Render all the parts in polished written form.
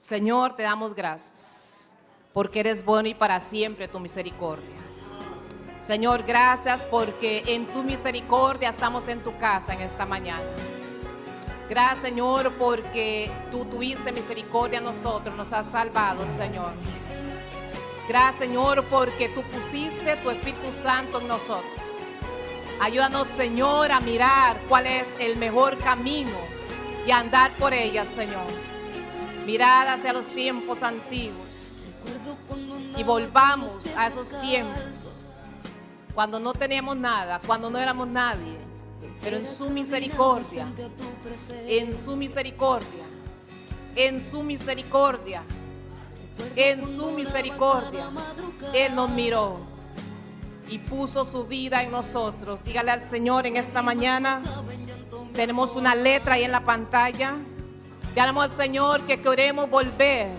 Señor, te damos gracias porque eres bueno y para siempre tu misericordia. Señor, gracias porque en tu misericordia estamos en tu casa en esta mañana. Gracias, Señor, porque tú tuviste misericordia a nosotros, nos has salvado, Señor. Gracias, Señor, porque tú pusiste tu Espíritu Santo en nosotros. Ayúdanos, Señor, a mirar cuál es el mejor camino y a andar por ella, Señor. Mirad hacia los tiempos antiguos y volvamos a esos tiempos cuando no teníamos nada, cuando no éramos nadie, pero en su misericordia, en su misericordia, en su misericordia, en su misericordia, Él nos miró y puso su vida en nosotros. Dígale al Señor en esta mañana, tenemos una letra ahí en la pantalla. Dígale al Señor que queremos volver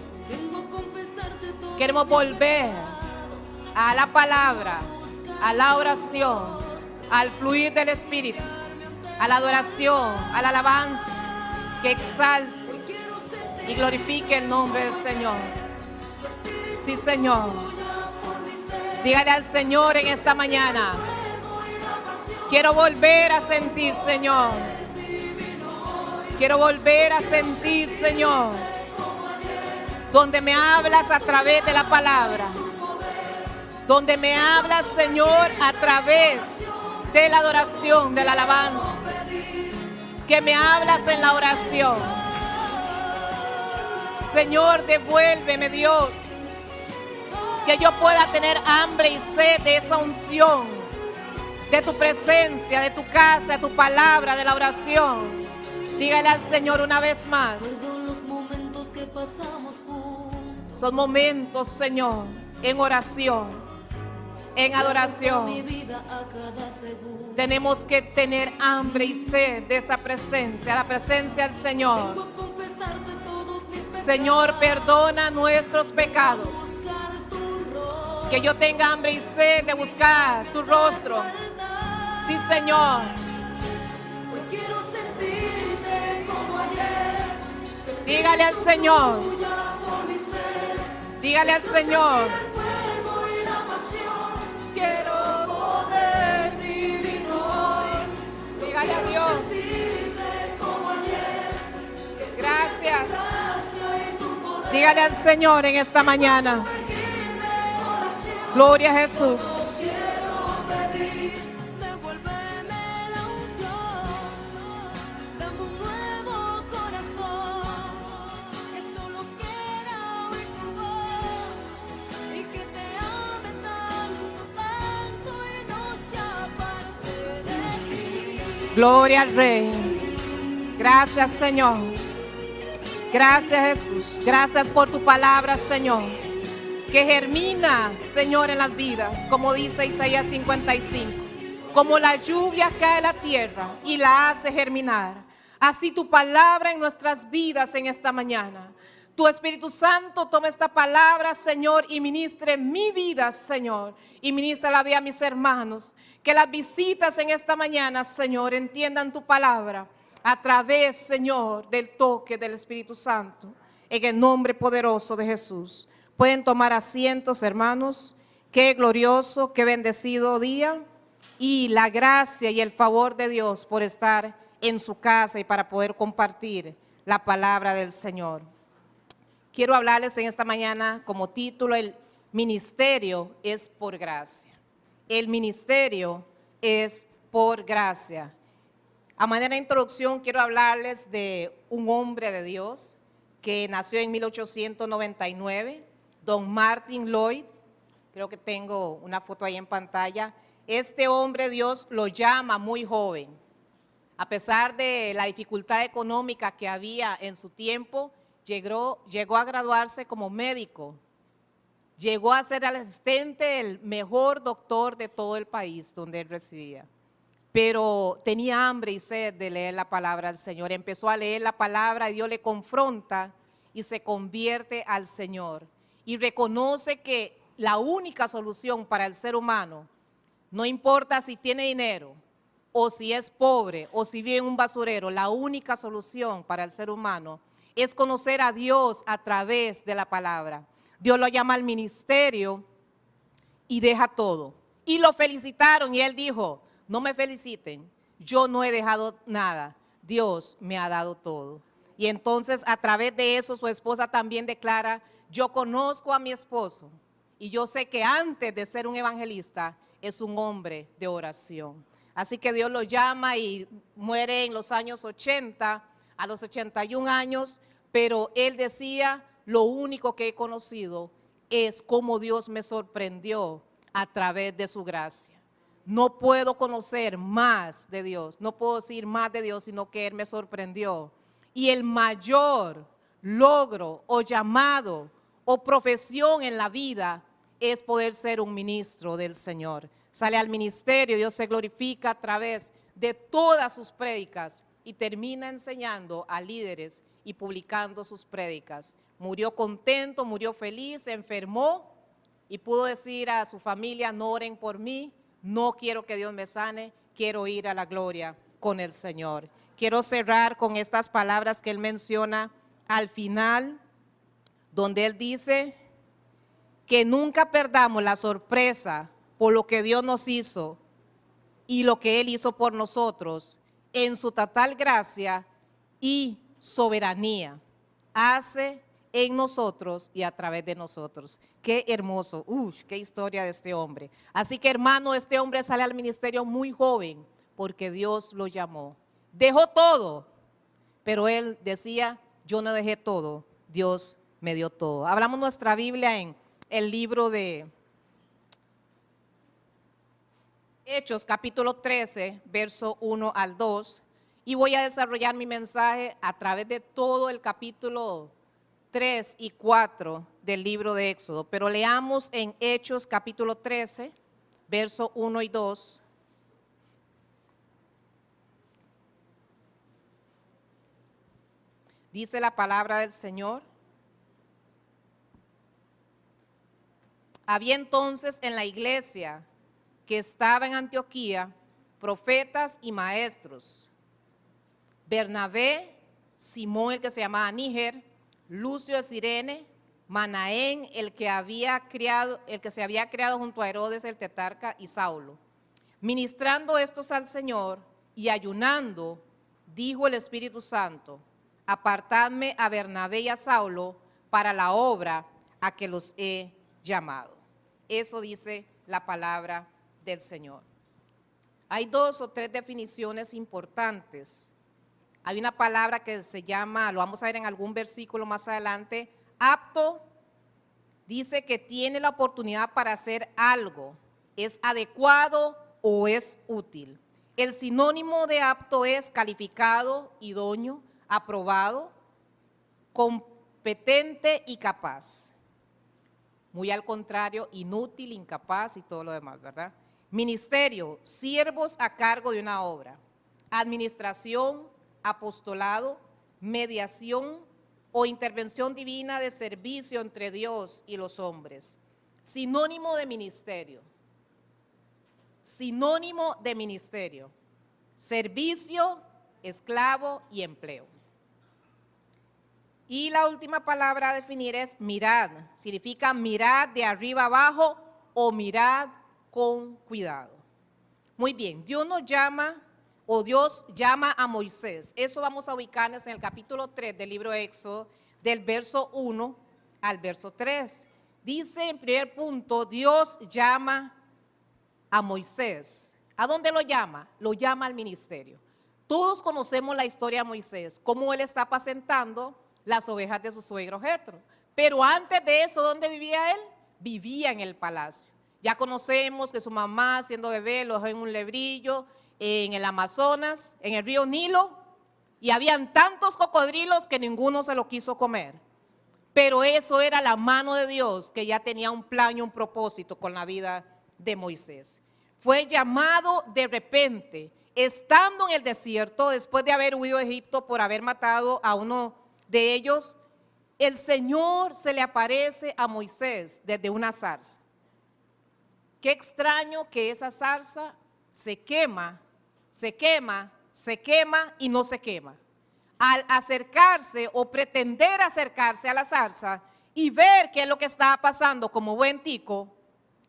a la palabra, a la oración, al fluir del Espíritu, a la adoración, a la alabanza, que exalte y glorifique el nombre del Señor. Sí, Señor. Dígale al Señor en esta mañana, quiero volver a sentir, Señor. Quiero volver a sentir, Señor, donde me hablas a través de la palabra, donde me hablas, Señor, a través de la adoración, de la alabanza, que me hablas en la oración. Señor, devuélveme, Dios, que yo pueda tener hambre y sed de esa unción, de tu presencia, de tu casa, de tu palabra, de la oración. Dígale al Señor una vez más. Son momentos, Señor, en oración, en adoración. Tenemos que tener hambre y sed de esa presencia, la presencia del Señor. Señor, perdona nuestros pecados. Que yo tenga hambre y sed de buscar tu rostro. Sí, Señor. Dígale al Señor. Dígale al Señor. Quiero poder divino hoy. Dígale a Dios. Gracias. Dígale al Señor en esta mañana. Gloria a Jesús. Gloria al Rey. Gracias, Señor. Gracias, Jesús. Gracias por tu palabra, Señor, que germina, Señor, en las vidas, como dice Isaías 55. Como la lluvia cae a la tierra y la hace germinar, así tu palabra en nuestras vidas en esta mañana. Tu Espíritu Santo toma esta palabra, Señor, y ministre mi vida, Señor, y ministra la vida a mis hermanos. Que las visitas en esta mañana, Señor, entiendan tu palabra a través, Señor, del toque del Espíritu Santo, en el nombre poderoso de Jesús. Pueden tomar asientos, hermanos. Qué glorioso, qué bendecido día, y la gracia y el favor de Dios por estar en su casa y para poder compartir la palabra del Señor. Quiero hablarles en esta mañana como título: el ministerio es por gracia. El ministerio es por gracia. A manera de introducción quiero hablarles de un hombre de Dios que nació en 1899, don Martin Lloyd. Creo que tengo una foto ahí en pantalla. Este hombre Dios lo llama muy joven. A pesar de la dificultad económica que había en su tiempo, llegó a graduarse como médico. Llegó a ser el asistente del mejor doctor de todo el país donde él residía. Pero tenía hambre y sed de leer la palabra del Señor. Empezó a leer la palabra y Dios le confronta y se convierte al Señor. Y reconoce que la única solución para el ser humano, no importa si tiene dinero, o si es pobre, o si vive en un basurero, la única solución para el ser humano es conocer a Dios a través de la palabra. Dios lo llama al ministerio y deja todo. Y lo felicitaron y él dijo, no me feliciten, yo no he dejado nada, Dios me ha dado todo. Y entonces a través de eso su esposa también declara, yo conozco a mi esposo y yo sé que antes de ser un evangelista es un hombre de oración. Así que Dios lo llama y muere en los años 80, a los 81 años, pero él decía, lo único que he conocido es cómo Dios me sorprendió a través de su gracia. No puedo conocer más de Dios, no puedo decir más de Dios, sino que Él me sorprendió. Y el mayor logro o llamado o profesión en la vida es poder ser un ministro del Señor. Sale al ministerio, Dios se glorifica a través de todas sus prédicas y termina enseñando a líderes y publicando sus prédicas. Murió contento, murió feliz, se enfermó y pudo decir a su familia, no oren por mí, no quiero que Dios me sane, quiero ir a la gloria con el Señor. Quiero cerrar con estas palabras que él menciona al final, donde él dice que nunca perdamos la sorpresa por lo que Dios nos hizo y lo que Él hizo por nosotros en su total gracia y soberanía. Hace en nosotros y a través de nosotros. Qué hermoso, qué historia de este hombre. Así que hermano, este hombre sale al ministerio muy joven porque Dios lo llamó. Dejó todo, pero él decía, yo no dejé todo, Dios me dio todo. Abramos nuestra Biblia en el libro de Hechos, capítulo 13, verso 1 al 2, y voy a desarrollar mi mensaje a través de todo el capítulo 3 y 4 del libro de Éxodo, pero leamos en Hechos capítulo 13, verso 1 y 2. Dice la palabra del Señor. Había entonces en la iglesia que estaba en Antioquía profetas y maestros: Bernabé, Simón el que se llamaba Níger, Lucio de Cirene, Manaén el que se había criado junto a Herodes el tetrarca, y Saulo. Ministrando estos al Señor y ayunando, dijo el Espíritu Santo: apartadme a Bernabé y a Saulo para la obra a que los he llamado. Eso dice la palabra del Señor. Hay dos o tres definiciones importantes. Hay una palabra que se llama, lo vamos a ver en algún versículo más adelante, apto. Dice que tiene la oportunidad para hacer algo, es adecuado o es útil. El sinónimo de apto es calificado, idóneo, aprobado, competente y capaz. Muy al contrario, inútil, incapaz y todo lo demás, ¿verdad? Ministerio, siervos a cargo de una obra. Administración, apostolado, mediación o intervención divina de servicio entre Dios y los hombres. Sinónimo de ministerio. Sinónimo de ministerio: servicio, esclavo y empleo. Y la última palabra a definir es mirad. Significa mirad de arriba abajo o mirad con cuidado. Muy bien, Dios nos llama, o Dios llama a Moisés. Eso vamos a ubicarnos en el capítulo 3 del libro de Éxodo, del verso 1 al verso 3. Dice en primer punto, Dios llama a Moisés. ¿A dónde lo llama? Lo llama al ministerio. Todos conocemos la historia de Moisés, cómo él está apacentando las ovejas de su suegro Jetro. Pero antes de eso, ¿dónde vivía él? Vivía en el palacio. Ya conocemos que su mamá, siendo bebé, lo dejó en un lebrillo en el Amazonas, en el río Nilo, y habían tantos cocodrilos que ninguno se lo quiso comer. Pero eso era la mano de Dios, que ya tenía un plan y un propósito con la vida de Moisés. Fue llamado de repente, estando en el desierto, después de haber huido de Egipto por haber matado a uno de ellos, el Señor se le aparece a Moisés desde una zarza. Qué extraño que esa zarza se quema, se quema, se quema y no se quema. al acercarse o pretender acercarse a la zarza y ver qué es lo que estaba pasando como buen tico,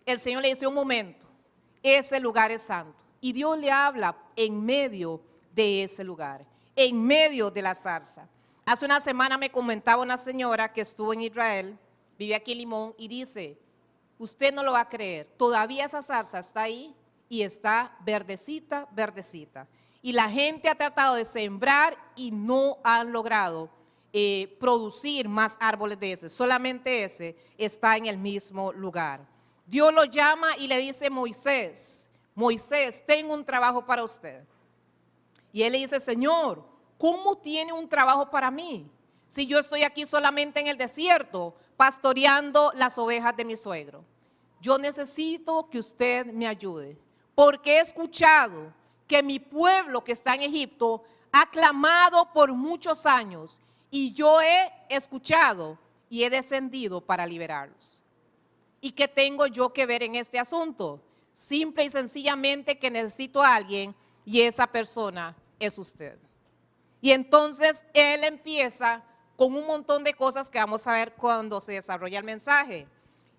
el Señor le dice: un momento, ese lugar es santo. Y Dios le habla en medio de ese lugar, en medio de la zarza. Hace una semana me comentaba una señora que estuvo en Israel, vive aquí en Limón, y dice: usted no lo va a creer, todavía esa zarza está ahí y está verdecita, verdecita. Y la gente ha tratado de sembrar y no han logrado producir más árboles de ese. Solamente ese está en el mismo lugar. Dios lo llama y le dice: Moisés, Moisés, tengo un trabajo para usted. Y él le dice: Señor, ¿cómo tiene un trabajo para mí? Si yo estoy aquí solamente en el desierto, pastoreando las ovejas de mi suegro. Yo necesito que usted me ayude, porque he escuchado que mi pueblo que está en Egipto ha clamado por muchos años, y yo he escuchado y he descendido para liberarlos. ¿Y qué tengo yo que ver en este asunto? Simple y sencillamente que necesito a alguien, y esa persona es usted. Y entonces él empieza con un montón de cosas que vamos a ver cuando se desarrolla el mensaje.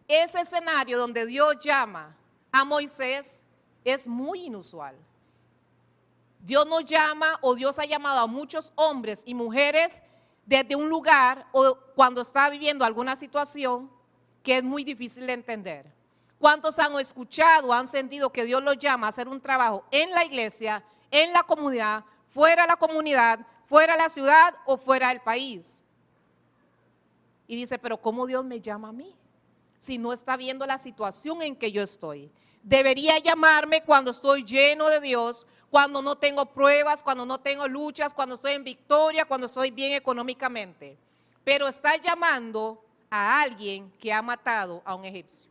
Ese escenario donde Dios llama a Moisés es muy inusual. Dios nos llama, o Dios ha llamado a muchos hombres y mujeres desde un lugar o cuando está viviendo alguna situación que es muy difícil de entender. ¿Cuántos han escuchado, han sentido que Dios los llama a hacer un trabajo en la iglesia, en la comunidad, fuera de la comunidad, fuera de la ciudad o fuera del país? Y dice: pero ¿cómo Dios me llama a mí si no está viendo la situación en que yo estoy? Debería llamarme cuando estoy lleno de Dios, cuando no tengo pruebas, cuando no tengo luchas, cuando estoy en victoria, cuando estoy bien económicamente. Pero está llamando a alguien que ha matado a un egipcio.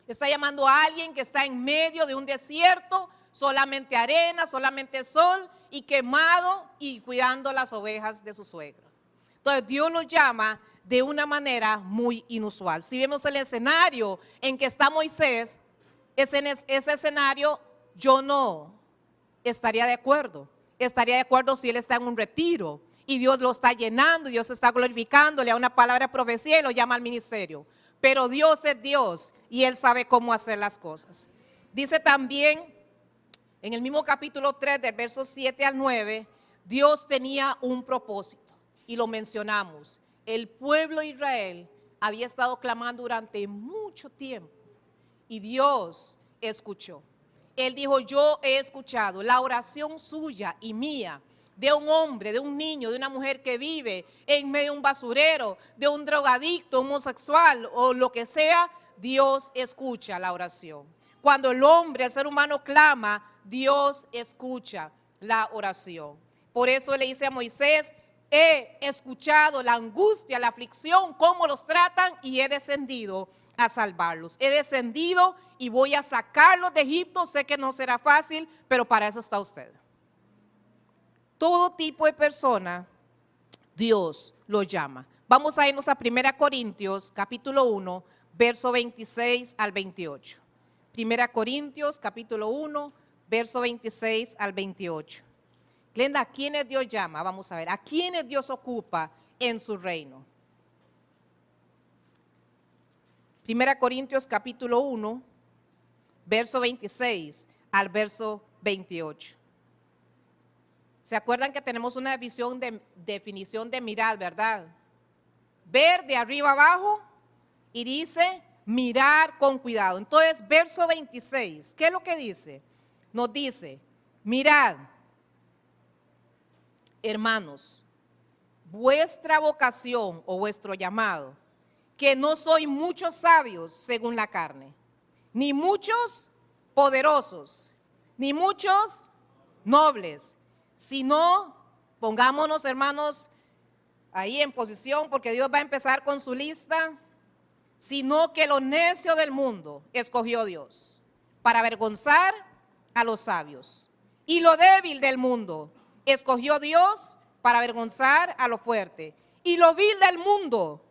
Está llamando a alguien que está en medio de un desierto, solamente arena, solamente sol, y quemado y cuidando las ovejas de su suegro. Entonces Dios lo llama de una manera muy inusual. Si vemos el escenario en que está Moisés, ese escenario yo no estaría de acuerdo. Estaría de acuerdo si él está en un retiro y Dios lo está llenando, Dios está glorificando, le da una palabra de profecía y lo llama al ministerio. Pero Dios es Dios y Él sabe cómo hacer las cosas. Dice también en el mismo capítulo 3, del verso 7 al 9, Dios tenía un propósito y lo mencionamos. El pueblo de Israel había estado clamando durante mucho tiempo y Dios escuchó. Él dijo: yo he escuchado la oración suya y mía, de un hombre, de un niño, de una mujer que vive en medio de un basurero, de un drogadicto, homosexual o lo que sea. Dios escucha la oración. Cuando el hombre, el ser humano clama, Dios escucha la oración. Por eso le dice a Moisés: he escuchado la angustia, la aflicción, cómo los tratan, y he descendido a salvarlos. He descendido y voy a sacarlos de Egipto. Sé que no será fácil, pero para eso está usted. Todo tipo de persona Dios lo llama. Vamos a irnos a 1 Corintios capítulo 1, verso 26 al 28. 1 Corintios capítulo 1, verso 26 al 28. Glenda, ¿a quiénes Dios llama? Vamos a ver, ¿a quiénes Dios ocupa en su reino? 1 Corintios capítulo 1, verso 26 al verso 28. ¿Se acuerdan que tenemos una definición de mirar, verdad? Ver de arriba abajo, y dice mirar con cuidado. Entonces, verso 26, ¿qué es lo que dice? Nos dice: mirad, hermanos, vuestra vocación o vuestro llamado, que no soy muchos sabios según la carne, ni muchos poderosos, ni muchos nobles, sino, pongámonos, hermanos, ahí en posición, porque Dios va a empezar con su lista, sino que lo necio del mundo escogió Dios para avergonzar a los sabios, y lo débil del mundo escogió Dios para avergonzar a lo fuerte, y lo vil del mundo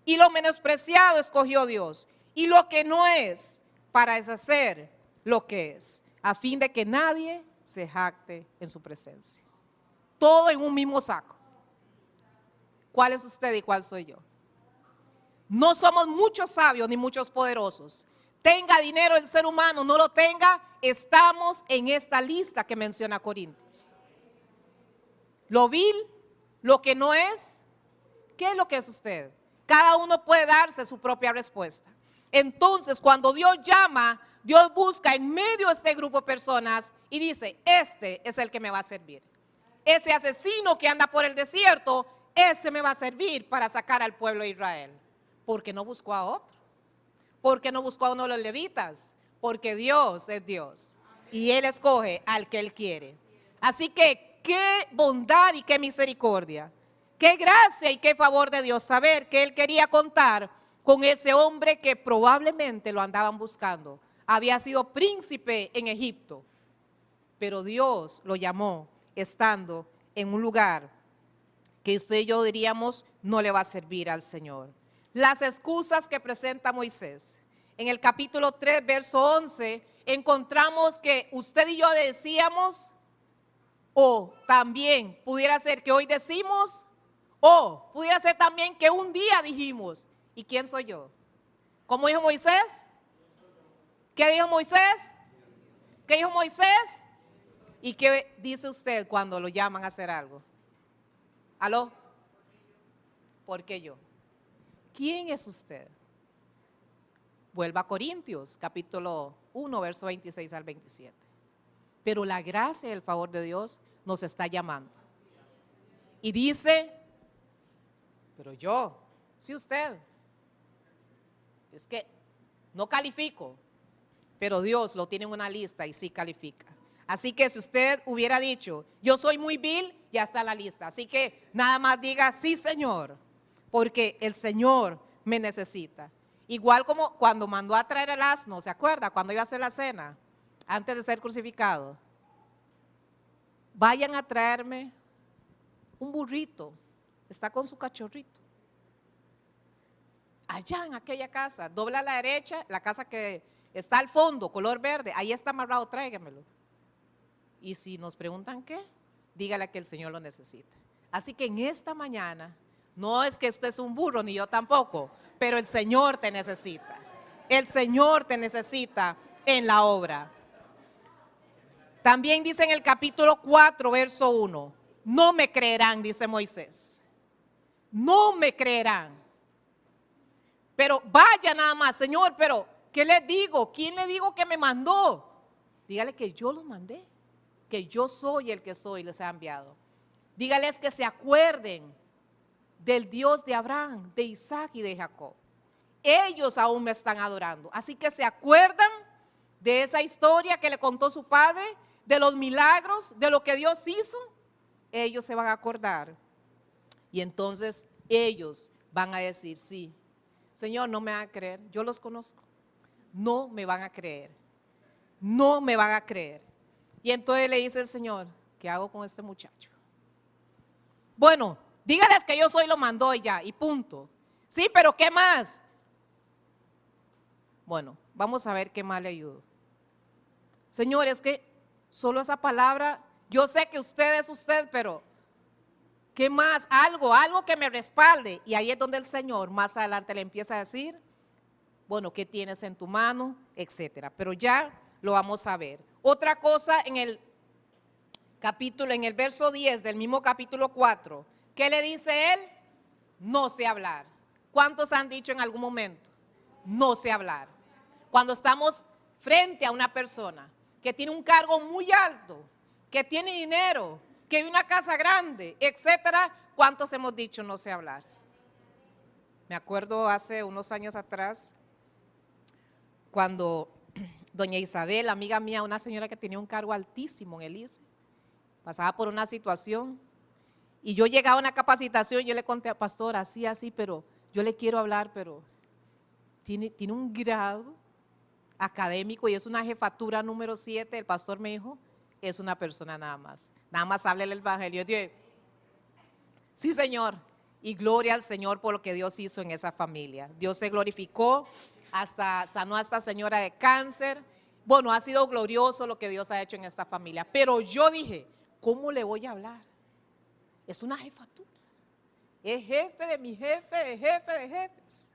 y lo menospreciado escogió Dios, y lo que no es, para deshacer lo que es, a fin de que nadie se jacte en su presencia. todo en un mismo saco. ¿Cuál es usted y cuál soy yo? No somos muchos sabios ni muchos poderosos. Tenga dinero el ser humano, no lo tenga, estamos en esta lista que menciona Corintios. Lo vil, lo que no es, ¿qué es lo que es usted? Cada uno puede darse su propia respuesta. Entonces, cuando Dios llama, Dios busca en medio de este grupo de personas y dice, este es el que me va a servir. Ese asesino que anda por el desierto, ese me va a servir para sacar al pueblo de Israel. Porque no buscó a otro. Porque no buscó a uno de los levitas. Porque Dios es Dios. Y Él escoge al que Él quiere. Así que qué bondad y qué misericordia. Qué gracia y qué favor de Dios saber que Él quería contar con ese hombre que probablemente lo andaban buscando. Había sido príncipe en Egipto. Pero Dios lo llamó estando en un lugar que usted y yo diríamos no le va a servir al Señor. Las excusas que presenta Moisés. En el capítulo 3, verso 11, encontramos que usted y yo decíamos, o también pudiera ser que hoy decimos, o pudiera ser también que un día dijimos, ¿y quién soy yo? ¿Cómo dijo Moisés? ¿Qué dijo Moisés? ¿Qué dijo Moisés? ¿Y qué dice usted cuando lo llaman a hacer algo? ¿Aló? ¿Por qué yo? ¿Quién es usted? Vuelva a Corintios, capítulo 1, verso 26 al 27. Pero la gracia y el favor de Dios nos está llamando. Y dice, pero yo, sí usted, es que no califico, pero Dios lo tiene en una lista y sí califica. Así que si usted hubiera dicho, yo soy muy vil, ya está en la lista. Así que nada más diga, sí Señor, porque el Señor me necesita. Igual como cuando mandó a traer el asno, ¿se acuerda? Cuando iba a hacer la cena, antes de ser crucificado. Vayan a traerme un burrito, está con su cachorrito. Allá en aquella casa, dobla a la derecha, la casa que está al fondo, color verde, ahí está amarrado, tráigamelo. Y si nos preguntan qué, dígale que el Señor lo necesita. Así que en esta mañana, no es que usted es un burro, ni yo tampoco, pero el Señor te necesita. El Señor te necesita en la obra. También dice en el capítulo 4, verso 1, no me creerán, dice Moisés. No me creerán. Pero vaya nada más, Señor, pero ¿qué les digo? ¿Quién le digo que me mandó? Dígale que yo los mandé, que yo soy el que soy, les he enviado. Dígales que se acuerden del Dios de Abraham, de Isaac y de Jacob. Ellos aún me están adorando. Así que se acuerdan de esa historia que le contó su padre, de los milagros, de lo que Dios hizo. Ellos se van a acordar. Y entonces ellos van a decir, sí, Señor, no me van a creer, yo los conozco. No me van a creer. No me van a creer. Y entonces le dice el Señor, ¿qué hago con este muchacho? Bueno, dígales que yo soy lo mandó y ya, y punto. Sí, pero ¿qué más? Bueno, vamos a ver qué más le ayudo. Señor, es que solo esa palabra, yo sé que usted es usted, pero ¿qué más? Algo que me respalde. Y ahí es donde el Señor más adelante le empieza a decir, bueno, ¿qué tienes en tu mano? Etcétera. Pero ya lo vamos a ver. Otra cosa en el capítulo, en el verso 10 del mismo capítulo 4, ¿qué le dice él? No sé hablar. ¿Cuántos han dicho en algún momento? No sé hablar. Cuando estamos frente a una persona que tiene un cargo muy alto, que tiene dinero, que vive en una casa grande, etcétera, ¿cuántos hemos dicho no sé hablar? Me acuerdo hace unos años atrás, cuando doña Isabel, amiga mía, una señora que tenía un cargo altísimo en el ICE, pasaba por una situación y yo llegaba a una capacitación, yo le conté a pastor, así, pero yo le quiero hablar, pero tiene un grado académico y es una jefatura número 7, el pastor me dijo, es una persona nada más háblele el evangelio. Yo dije, sí Señor, y gloria al Señor por lo que Dios hizo en esa familia. Dios se glorificó, hasta sanó a esta señora de cáncer. Bueno, ha sido glorioso lo que Dios ha hecho en esta familia, pero yo dije, ¿cómo le voy a hablar? es una jefatura. Es jefe de mi jefe, de jefe de jefes.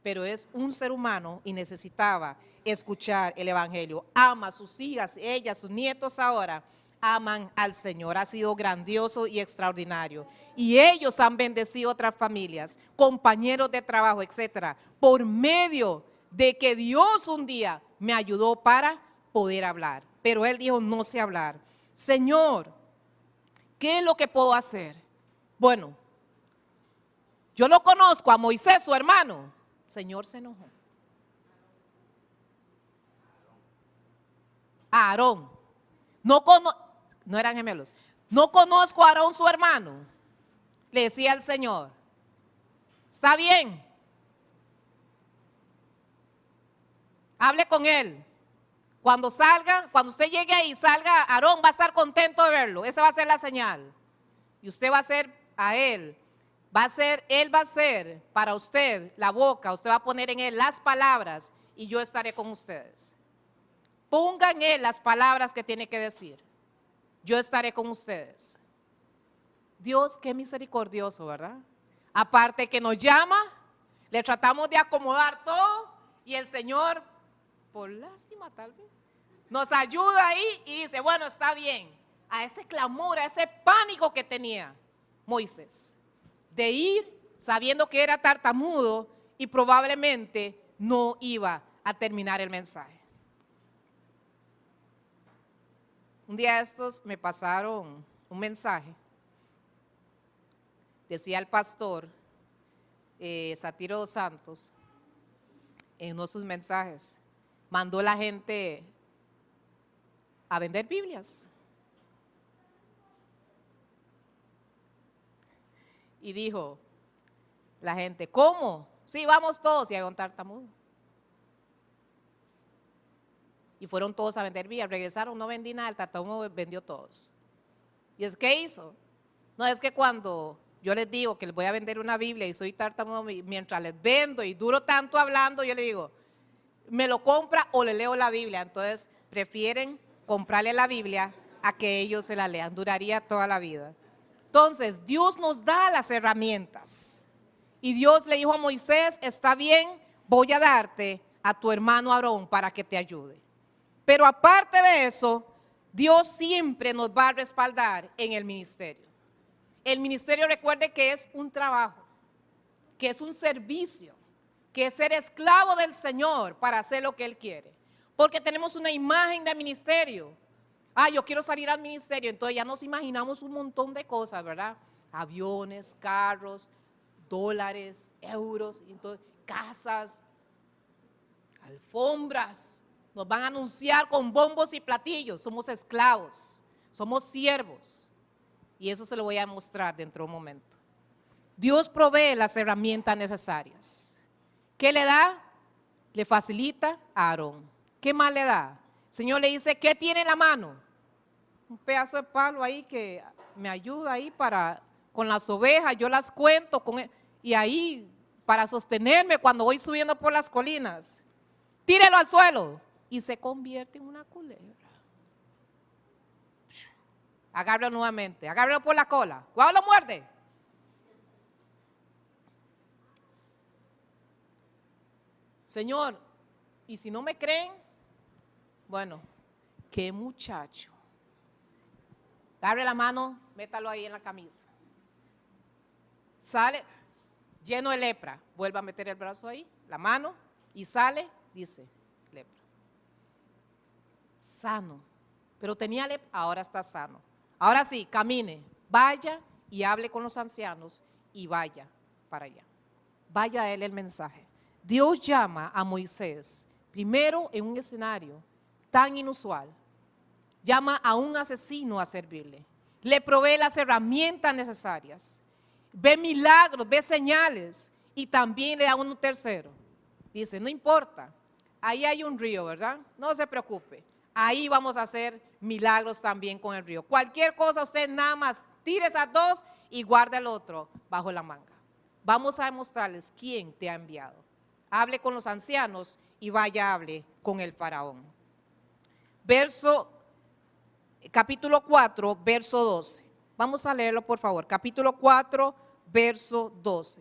Pero es un ser humano y necesitaba escuchar el evangelio. Ama a sus hijas, ellas, sus nietos ahora aman al Señor. Ha sido grandioso y extraordinario. Y ellos han bendecido otras familias, compañeros de trabajo, etcétera, por medio de que Dios un día me ayudó para poder hablar. Pero él dijo, no sé hablar. Señor, ¿qué es lo que puedo hacer? Bueno, yo lo conozco a Moisés, su hermano. El Señor se enojó. A Aarón. No eran gemelos. No conozco a Aarón, su hermano. Le decía el Señor. Está bien. Hable con él. Cuando salga, cuando usted llegue ahí, salga, Aarón va a estar contento de verlo. Esa va a ser la señal. Y usted va a ser a él. Él va a ser para usted la boca. Usted va a poner en él las palabras y yo estaré con ustedes. Ponga en él las palabras que tiene que decir. Yo estaré con ustedes. Dios, qué misericordioso, ¿verdad? Aparte que nos llama, le tratamos de acomodar todo y el Señor, por lástima tal vez, nos ayuda ahí y dice, bueno, está bien. A ese clamor, a ese pánico que tenía Moisés, de ir sabiendo que era tartamudo y probablemente no iba a terminar el mensaje. Un día estos me pasaron un mensaje. Decía el pastor Satiro dos Santos en uno de sus mensajes, mandó a la gente a vender Biblias. Y dijo la gente, ¿cómo? Sí, vamos todos, y hay un tartamudo. Y fueron todos a vender Biblias, regresaron, no vendí nada, el tartamudo vendió todos. ¿Y es qué hizo? No, es que cuando yo les digo que les voy a vender una Biblia y soy tartamudo, mientras les vendo y duro tanto hablando, yo le digo, ¿me lo compra o le leo la Biblia? Entonces prefieren comprarle la Biblia a que ellos se la lean, duraría toda la vida. Entonces Dios nos da las herramientas y Dios le dijo a Moisés, está bien, voy a darte a tu hermano Aarón para que te ayude. Pero aparte de eso, Dios siempre nos va a respaldar en el ministerio. El ministerio, recuerde que es un trabajo, que es un servicio, que es ser esclavo del Señor para hacer lo que Él quiere. Porque tenemos una imagen de ministerio. Yo quiero salir al ministerio, entonces ya nos imaginamos un montón de cosas, ¿verdad? Aviones, carros, dólares, euros, entonces, casas, alfombras. Nos van a anunciar con bombos y platillos. Somos esclavos, somos siervos. Y eso se lo voy a mostrar dentro de un momento. Dios provee las herramientas necesarias. ¿Qué le da? Le facilita a Aarón. ¿Qué más le da? El Señor le dice, ¿qué tiene en la mano? Un pedazo de palo ahí que me ayuda ahí con las ovejas, yo las cuento y ahí para sostenerme cuando voy subiendo por las colinas. Tírelo al suelo y se convierte en una culebra. Agárralo nuevamente, agárralo por la cola. ¿Cuándo lo muerde? Señor, y si no me creen, bueno, qué muchacho. Abre la mano, métalo ahí en la camisa. Sale lleno de lepra, vuelve a meter el brazo ahí, la mano, y sale, dice, lepra. Sano, pero tenía lepra, ahora está sano. Ahora sí, camine, vaya y hable con los ancianos y vaya para allá. Vaya a él el mensaje. Dios llama a Moisés, primero en un escenario tan inusual. Llama a un asesino a servirle. Le provee las herramientas necesarias. Ve milagros, ve señales y también le da uno tercero. Dice, no importa, ahí hay un río, ¿verdad? No se preocupe. Ahí vamos a hacer milagros también con el río. Cualquier cosa, usted nada más tire esas dos y guarde el otro bajo la manga. Vamos a demostrarles quién te ha enviado. Hable con los ancianos y vaya, hable con el faraón. Capítulo 4, verso 12. Vamos a leerlo, por favor. Capítulo 4, verso 12.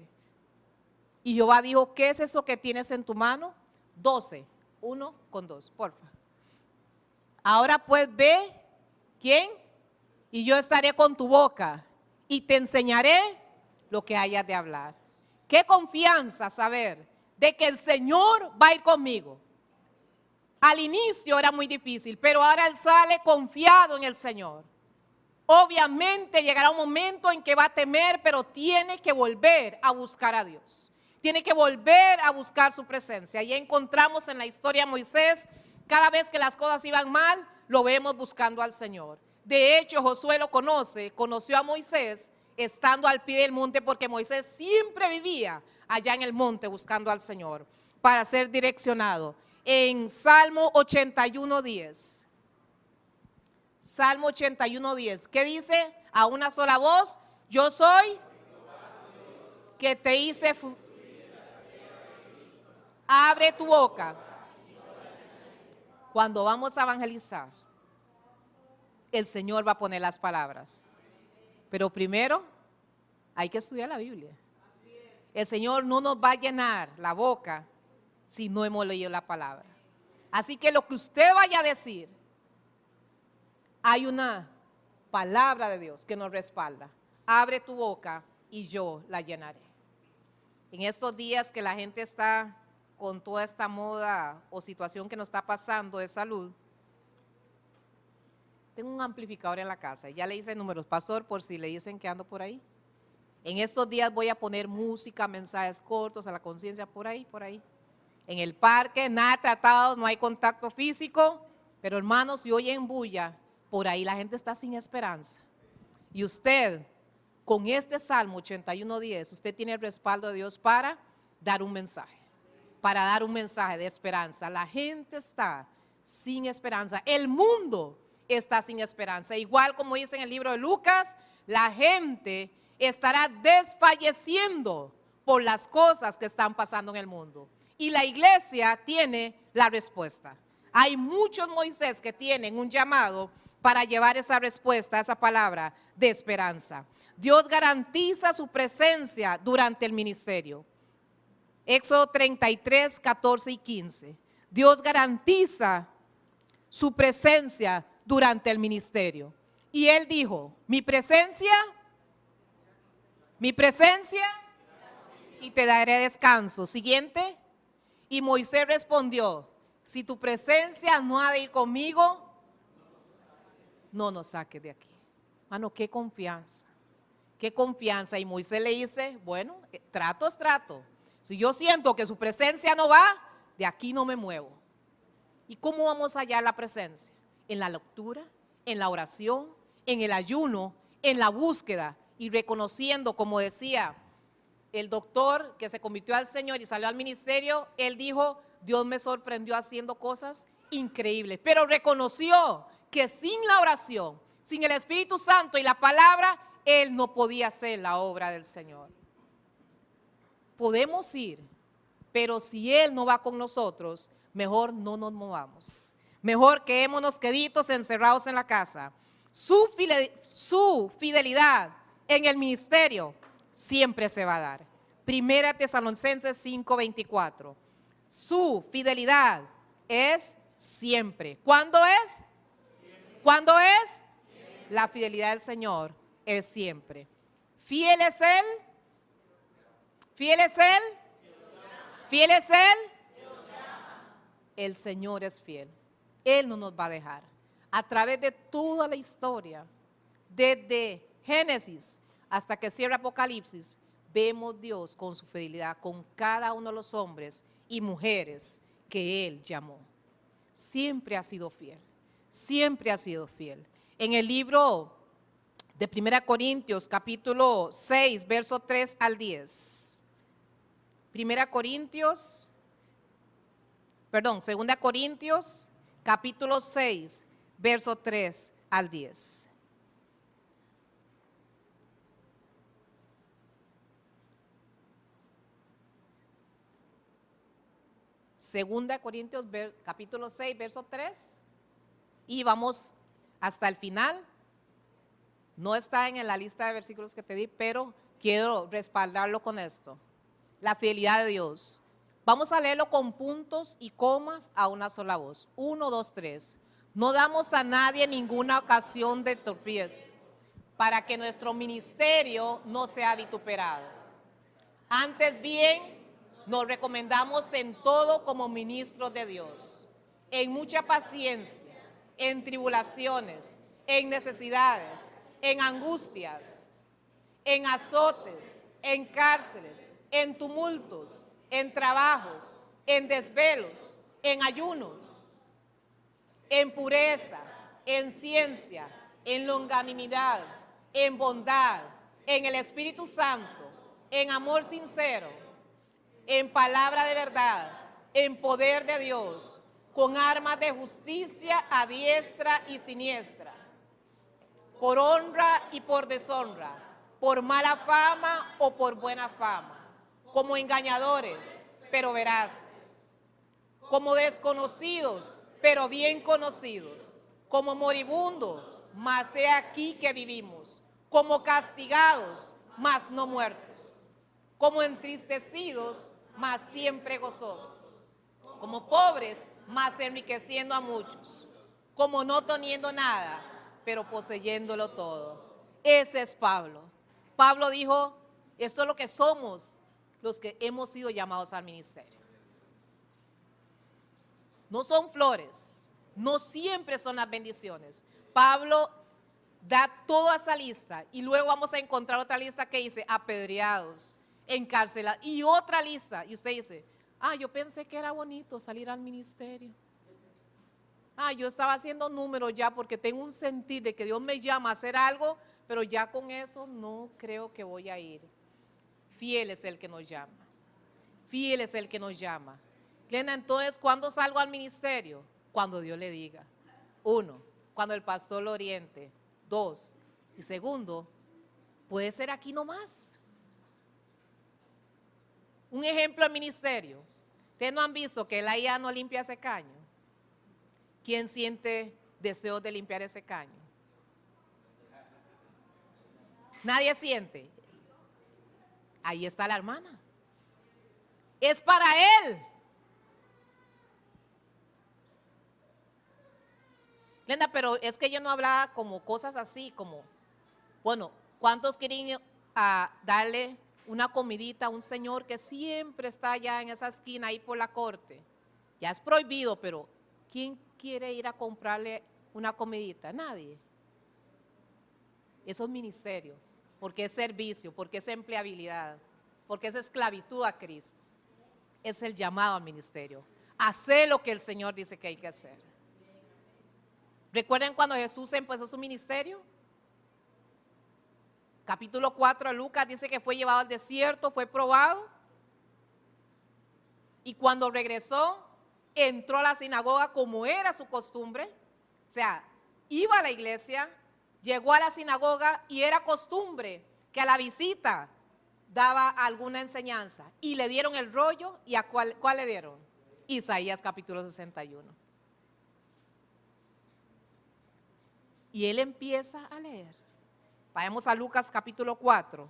Y Jehová dijo, ¿qué es eso que tienes en tu mano? 12, 1 con 2, porfa. Ahora pues ve, ¿quién? Y yo estaré con tu boca y te enseñaré lo que hayas de hablar. Qué confianza saber de que el Señor va a ir conmigo. Al inicio era muy difícil, pero ahora él sale confiado en el Señor. Obviamente llegará un momento en que va a temer, pero tiene que volver a buscar a Dios. Tiene que volver a buscar su presencia. Y encontramos en la historia de Moisés, cada vez que las cosas iban mal, lo vemos buscando al Señor. De hecho, Josué lo conoció a Moisés estando al pie del monte, porque Moisés siempre vivía allá en el monte buscando al Señor para ser direccionado. En Salmo 81:10. Salmo 81:10. ¿Qué dice? A una sola voz, yo soy que te hice. Abre tu boca. Cuando vamos a evangelizar, el Señor va a poner las palabras. Pero primero hay que estudiar la Biblia. El Señor no nos va a llenar la boca si no hemos leído la palabra. Así que lo que usted vaya a decir, hay una palabra de Dios que nos respalda. Abre tu boca y yo la llenaré. En estos días que la gente está con toda esta moda o situación que nos está pasando de salud, tengo un amplificador en la casa y ya le hice números, pastor, por si le dicen que ando por ahí. En estos días voy a poner música, mensajes cortos a la conciencia por ahí, por ahí. En el parque, nada tratados, no hay contacto físico, pero hermanos, si oyen bulla, por ahí la gente está sin esperanza. Y usted, con este Salmo 81:10, usted tiene el respaldo de Dios para dar un mensaje, de esperanza. La gente está sin esperanza, el mundo está sin esperanza. Igual como dice en el libro de Lucas, la gente estará desfalleciendo por las cosas que están pasando en el mundo. Y la iglesia tiene la respuesta. Hay muchos Moisés que tienen un llamado para llevar esa respuesta, esa palabra de esperanza. Dios garantiza su presencia durante el ministerio. Éxodo 33, 14 y 15. Dios garantiza su presencia durante el ministerio. Y él dijo, mi presencia, y te daré descanso. Siguiente. Y Moisés respondió, si tu presencia no ha de ir conmigo, no nos saques de aquí. Mano, qué confianza, qué confianza. Y Moisés le dice, bueno, trato es trato. Si yo siento que su presencia no va, de aquí no me muevo. ¿Y cómo vamos a hallar la presencia? En la lectura, en la oración, en el ayuno, en la búsqueda y reconociendo, como decía el doctor que se convirtió al Señor y salió al ministerio, él dijo, Dios me sorprendió haciendo cosas increíbles, pero reconoció que sin la oración, sin el Espíritu Santo y la palabra, él no podía hacer la obra del Señor. Podemos ir, pero si él no va con nosotros, mejor no nos movamos. Mejor quedémonos queditos encerrados en la casa. Su fidelidad en el ministerio siempre se va a dar. Primera Tesalonicenses 5:24. Su fidelidad es siempre. ¿Cuándo es? Siempre. ¿Cuándo es? Siempre. La fidelidad del Señor es siempre. Fiel es Él. Fiel es Él. Fiel es Él. El Señor es fiel. Él no nos va a dejar. A través de toda la historia, desde Génesis hasta que cierra Apocalipsis, vemos Dios con su fidelidad con cada uno de los hombres y mujeres que Él llamó. Siempre ha sido fiel, siempre ha sido fiel. En el libro de 1 Corintios, capítulo 6, verso 3 al 10. 2 Corintios, capítulo 6, verso 3 al 10. Segunda Corintios, capítulo 6, verso 3. Y vamos hasta el final. No está en la lista de versículos que te di, pero quiero respaldarlo con esto. La fidelidad de Dios. Vamos a leerlo con puntos y comas a una sola voz. 1, 2, 3. No damos a nadie ninguna ocasión de tropiezo, para que nuestro ministerio no sea vituperado. Antes bien, nos recomendamos en todo como ministros de Dios, en mucha paciencia, en tribulaciones, en necesidades, en angustias, en azotes, en cárceles, en tumultos, en trabajos, en desvelos, en ayunos, en pureza, en ciencia, en longanimidad, en bondad, en el Espíritu Santo, en amor sincero, en palabra de verdad, en poder de Dios, con armas de justicia a diestra y siniestra, por honra y por deshonra, por mala fama o por buena fama, como engañadores, pero veraces, como desconocidos, pero bien conocidos, como moribundos, mas he aquí que vivimos, como castigados, mas no muertos, como entristecidos, mas siempre gozosos, como pobres, mas enriqueciendo a muchos, como no teniendo nada, pero poseyéndolo todo. Ese es Pablo. Pablo dijo, esto es lo que somos los que hemos sido llamados al ministerio. No son flores, no siempre son las bendiciones. Pablo da toda esa lista y luego vamos a encontrar otra lista que dice apedreados, encarcelados y otra lista. Y usted dice, yo pensé que era bonito salir al ministerio. Yo estaba haciendo números ya porque tengo un sentir de que Dios me llama a hacer algo, pero ya con eso no creo que voy a ir. Fiel es el que nos llama. Fiel es el que nos llama. Glenda, entonces, ¿cuándo salgo al ministerio? Cuando Dios le diga. 1, cuando el pastor lo oriente. 2, y segundo, puede ser aquí nomás. Un ejemplo al ministerio. Ustedes no han visto que la IA no limpia ese caño. ¿Quién siente deseos de limpiar ese caño? Nadie siente. Ahí está la hermana. Es para él. Glenda, pero es que yo no hablaba como cosas así, como, bueno, ¿cuántos quieren darle una comidita a un señor que siempre está allá en esa esquina, ahí por la corte? Ya es prohibido, pero ¿quién quiere ir a comprarle una comidita? Nadie. Eso es ministerio, porque es servicio, porque es empleabilidad, porque es esclavitud a Cristo. Es el llamado al ministerio. Hacer lo que el Señor dice que hay que hacer. ¿Recuerdan cuando Jesús empezó su ministerio? Capítulo 4 de Lucas dice que fue llevado al desierto, fue probado. Y cuando regresó, entró a la sinagoga como era su costumbre. O sea, iba a la iglesia, llegó a la sinagoga y era costumbre que a la visita daba alguna enseñanza. Y le dieron el rollo, ¿y a cuál le dieron? Isaías capítulo 61. Y él empieza a leer. Vayamos a Lucas capítulo 4.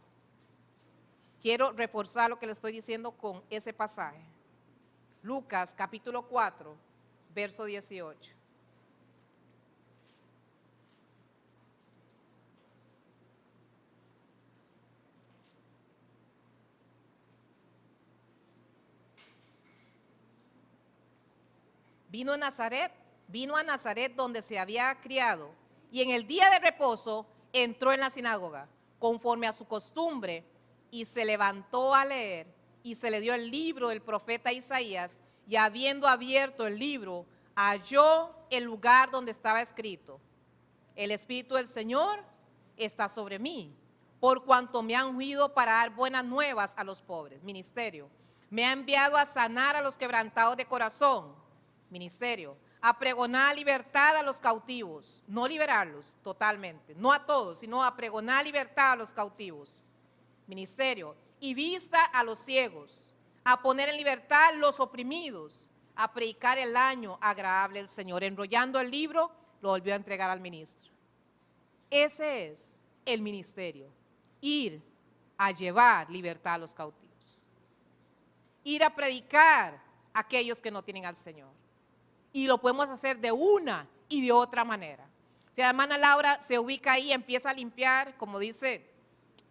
Quiero reforzar lo que le estoy diciendo con ese pasaje. Lucas capítulo 4, verso 18. Vino a Nazaret donde se había criado, y en el día de reposo entró en la sinagoga, conforme a su costumbre, y se levantó a leer, y se le dio el libro del profeta Isaías, y habiendo abierto el libro, halló el lugar donde estaba escrito: el Espíritu del Señor está sobre mí, por cuanto me ha ungido para dar buenas nuevas a los pobres. Ministerio. Me ha enviado a sanar a los quebrantados de corazón. Ministerio. A pregonar libertad a los cautivos, no liberarlos totalmente, no a todos, sino a pregonar libertad a los cautivos. Ministerio. Y vista a los ciegos, a poner en libertad los oprimidos, a predicar el año agradable del Señor. Enrollando el libro, lo volvió a entregar al ministro. Ese es el ministerio. Ir a llevar libertad a los cautivos. Ir a predicar a aquellos que no tienen al Señor. Y lo podemos hacer de una y de otra manera. Si la hermana Laura se ubica ahí, empieza a limpiar, como dice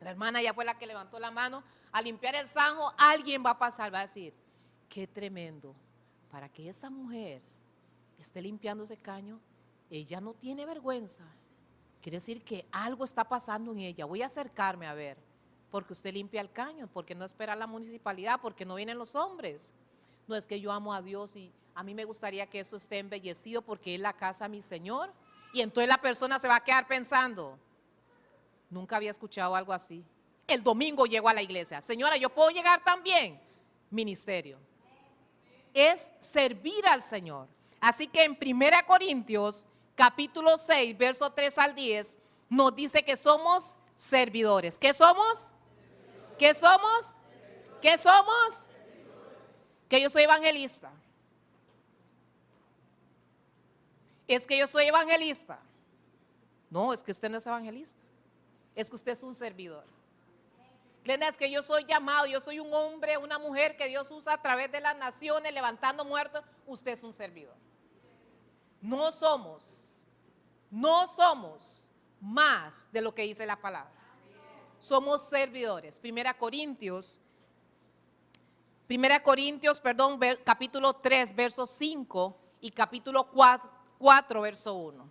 la hermana, ya fue la que levantó la mano, a limpiar el zanjo, alguien va a pasar, va a decir, qué tremendo, para que esa mujer esté limpiando ese caño, ella no tiene vergüenza. Quiere decir que algo está pasando en ella, voy a acercarme a ver, porque usted limpia el caño, porque no espera la municipalidad, porque no vienen los hombres. No es que yo amo a Dios y a mí me gustaría que eso esté embellecido porque es la casa de mi Señor. Y entonces la persona se va a quedar pensando, nunca había escuchado algo así. El domingo llego a la iglesia, señora, ¿yo puedo llegar también? Ministerio. Es servir al Señor. Así que en 1 Corintios, capítulo 6, verso 3 al 10, nos dice que somos servidores. ¿Qué somos? ¿Qué somos? ¿Qué somos? Que yo soy evangelista. Es que yo soy evangelista. No, es que usted no es evangelista. Es que usted es un servidor. Glenda, es que yo soy llamado, yo soy un hombre, una mujer que Dios usa a través de las naciones, levantando muertos. Usted es un servidor. No somos más de lo que dice la palabra. Somos servidores. 1 Corintios, capítulo 3, verso 5 y capítulo 4, verso 1.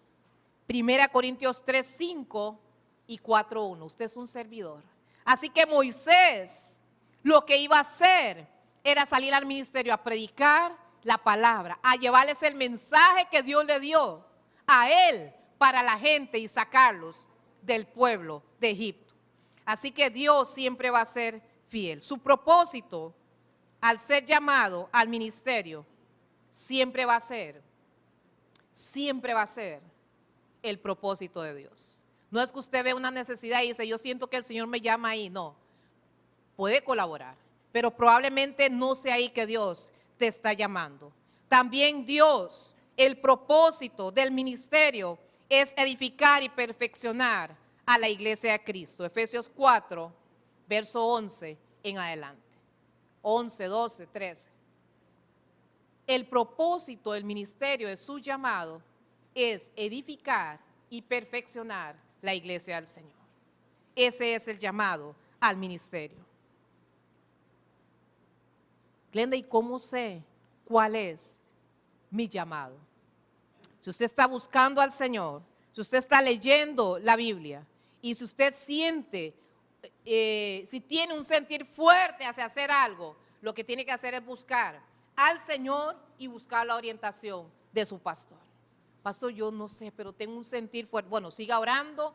1 Corintios 3, 5 y 4, 1. Usted es un servidor. Así que Moisés lo que iba a hacer era salir al ministerio a predicar la palabra, a llevarles el mensaje que Dios le dio a él para la gente y sacarlos del pueblo de Egipto. Así que Dios siempre va a ser fiel. Su propósito al ser llamado al ministerio siempre va a ser el propósito de Dios. No es que usted ve una necesidad y dice, yo siento que el Señor me llama ahí. No, puede colaborar, pero probablemente no sea ahí que Dios te está llamando. También Dios, el propósito del ministerio es edificar y perfeccionar a la iglesia de Cristo. Efesios 4, verso 11 en adelante. 11, 12, 13. El propósito del ministerio de su llamado es edificar y perfeccionar la iglesia del Señor. Ese es el llamado al ministerio. Glenda, ¿y cómo sé cuál es mi llamado? Si usted está buscando al Señor, si usted está leyendo la Biblia y si usted siente, si tiene un sentir fuerte hacia hacer algo, lo que tiene que hacer es buscar al Señor y buscar la orientación de su pastor. Pastor, yo no sé, pero tengo un sentir fuerte. Bueno, siga orando,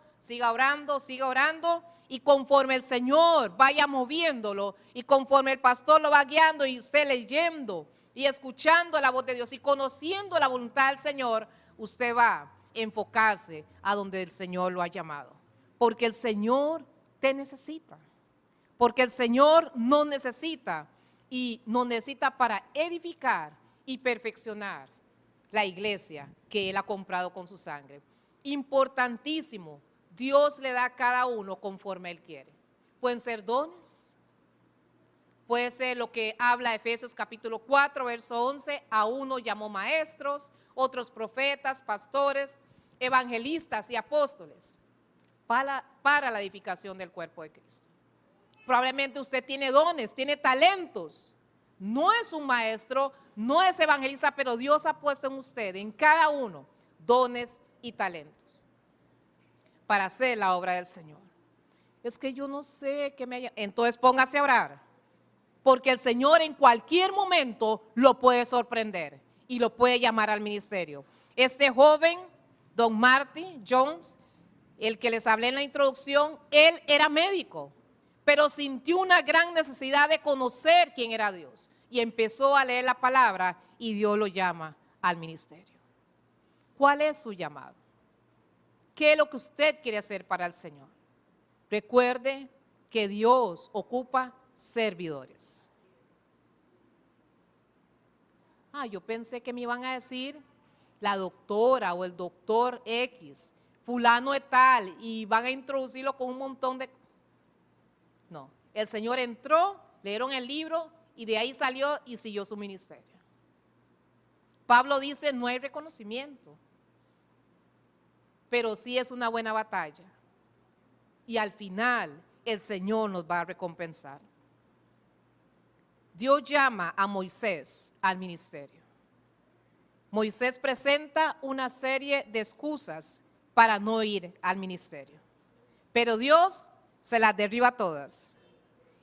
y conforme el Señor vaya moviéndolo y conforme el pastor lo va guiando y usted leyendo y escuchando la voz de Dios y conociendo la voluntad del Señor, usted va a enfocarse a donde el Señor lo ha llamado. Porque el Señor te necesita. Porque el Señor nos necesita y nos necesita para edificar y perfeccionar la iglesia que Él ha comprado con su sangre. Importantísimo, Dios le da a cada uno conforme Él quiere. Pueden ser dones, puede ser lo que habla Efesios capítulo 4, verso 11, a uno llamó maestros, otros profetas, pastores, evangelistas y apóstoles para la edificación del cuerpo de Cristo. Probablemente usted tiene dones, tiene talentos, no es un maestro, no es evangelista, pero Dios ha puesto en usted, en cada uno, dones y talentos para hacer la obra del Señor. Es que yo no sé qué me haya... Entonces póngase a orar, porque el Señor en cualquier momento lo puede sorprender y lo puede llamar al ministerio. Este joven, don Marty Jones, el que les hablé en la introducción, él era médico, pero sintió una gran necesidad de conocer quién era Dios y empezó a leer la palabra y Dios lo llama al ministerio. ¿Cuál es su llamado? ¿Qué es lo que usted quiere hacer para el Señor? Recuerde que Dios ocupa servidores. Yo pensé que me iban a decir la doctora o el doctor X, fulano de tal y van a introducirlo con un montón de... No, el Señor entró, leyeron el libro y de ahí salió y siguió su ministerio. Pablo dice, no hay reconocimiento, pero sí es una buena batalla. Y al final el Señor nos va a recompensar. Dios llama a Moisés al ministerio. Moisés presenta una serie de excusas para no ir al ministerio, pero Dios se las derriba todas.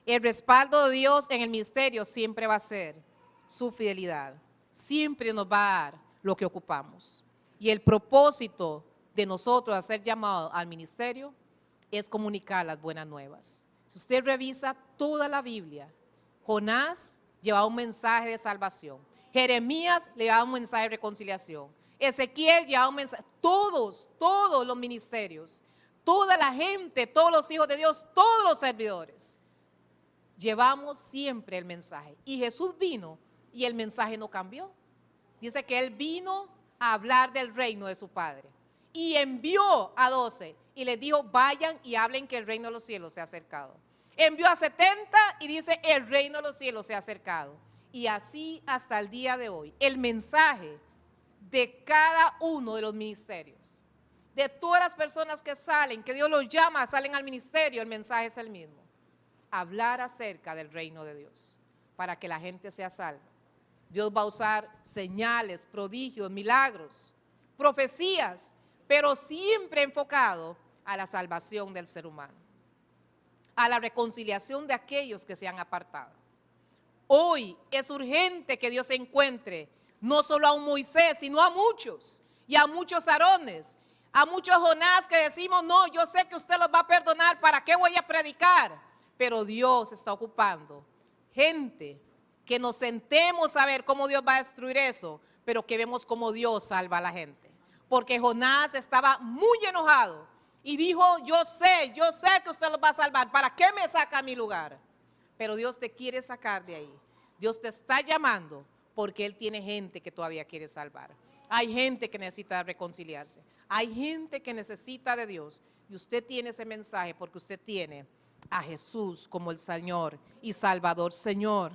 El respaldo de Dios en el ministerio siempre va a ser su fidelidad. Siempre nos va a dar lo que ocupamos. Y el propósito de nosotros a ser llamados al ministerio es comunicar las buenas nuevas. Si usted revisa toda la Biblia, Jonás llevaba un mensaje de salvación, Jeremías le llevaba un mensaje de reconciliación, Ezequiel llevaba un mensaje, todos los ministerios, toda la gente, todos los hijos de Dios, todos los servidores, llevamos siempre el mensaje. Y Jesús vino y el mensaje no cambió. Dice que Él vino a hablar del reino de su Padre y envió a 12 y les dijo, vayan y hablen que el reino de los cielos se ha acercado. Envió a 70 y dice, el reino de los cielos se ha acercado. Y así hasta el día de hoy, el mensaje de cada uno de los ministerios, de todas las personas que salen, que Dios los llama, salen al ministerio, el mensaje es el mismo. Hablar acerca del reino de Dios, para que la gente sea salva. Dios va a usar señales, prodigios, milagros, profecías, pero siempre enfocado a la salvación del ser humano, a la reconciliación de aquellos que se han apartado. Hoy es urgente que Dios encuentre no solo a un Moisés, sino a muchos, y a muchos Aarones, a muchos Jonás que decimos, no, yo sé que usted los va a perdonar, ¿para qué voy a predicar? Pero Dios está ocupando gente que nos sentemos a ver cómo Dios va a destruir eso, pero que vemos cómo Dios salva a la gente. Porque Jonás estaba muy enojado y dijo, yo sé que usted los va a salvar, ¿para qué me saca a mi lugar? Pero Dios te quiere sacar de ahí. Dios te está llamando porque Él tiene gente que todavía quiere salvar. Hay gente que necesita reconciliarse. Hay gente que necesita de Dios. Y usted tiene ese mensaje porque usted tiene a Jesús como el Señor y Salvador. Señor,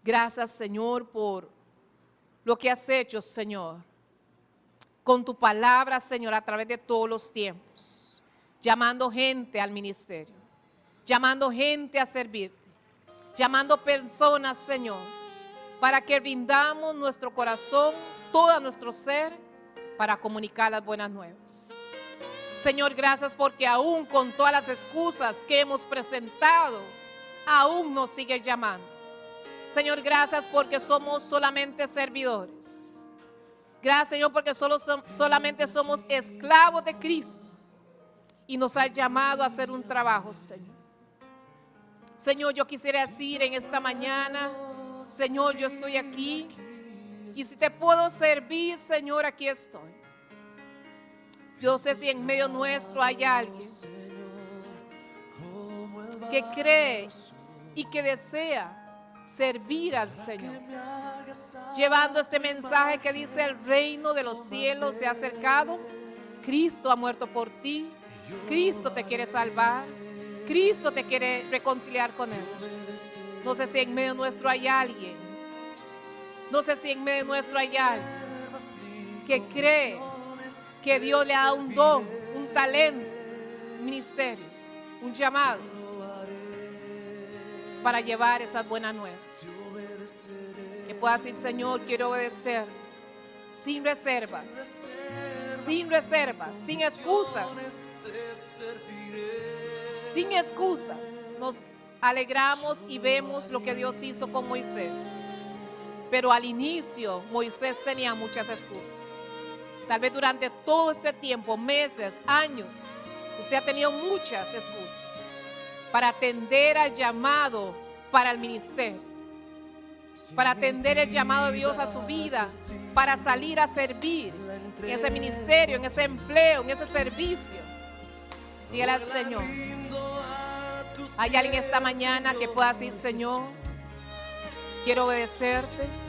gracias, Señor, por lo que has hecho, Señor, con tu palabra, Señor, a través de todos los tiempos, llamando gente al ministerio, llamando gente a servirte, llamando personas, Señor, para que rindamos nuestro corazón, todo nuestro ser, para comunicar las buenas nuevas. Señor, gracias porque aún con todas las excusas que hemos presentado, aún nos sigues llamando. Señor, gracias porque somos solamente servidores. Gracias, Señor, porque solamente somos esclavos de Cristo y nos has llamado a hacer un trabajo, Señor. Señor, yo quisiera decir en esta mañana, Señor, yo estoy aquí y si te puedo servir, Señor, aquí estoy. Yo sé si en medio nuestro hay alguien que cree y que desea servir al Señor, llevando este mensaje que dice el reino de los cielos se ha acercado. Cristo ha muerto por ti, Cristo te quiere salvar, Cristo te quiere reconciliar con Él. No sé si en medio nuestro hay alguien, no sé si en medio nuestro hay alguien que cree que Dios le ha dado un don, un talento, un ministerio, un llamado para llevar esas buenas nuevas. Que puedas decir, Señor, quiero obedecer sin reservas, sin excusas. Sin excusas. Nos alegramos y vemos lo que Dios hizo con Moisés. Pero al inicio Moisés tenía muchas excusas. Tal vez durante todo este tiempo, meses, años, usted ha tenido muchas excusas para atender al llamado para el ministerio, para atender el llamado de Dios a su vida, para salir a servir en ese ministerio, en ese empleo, en ese servicio. Dígale al Señor. Hay alguien esta mañana que pueda decir, Señor, quiero obedecerte.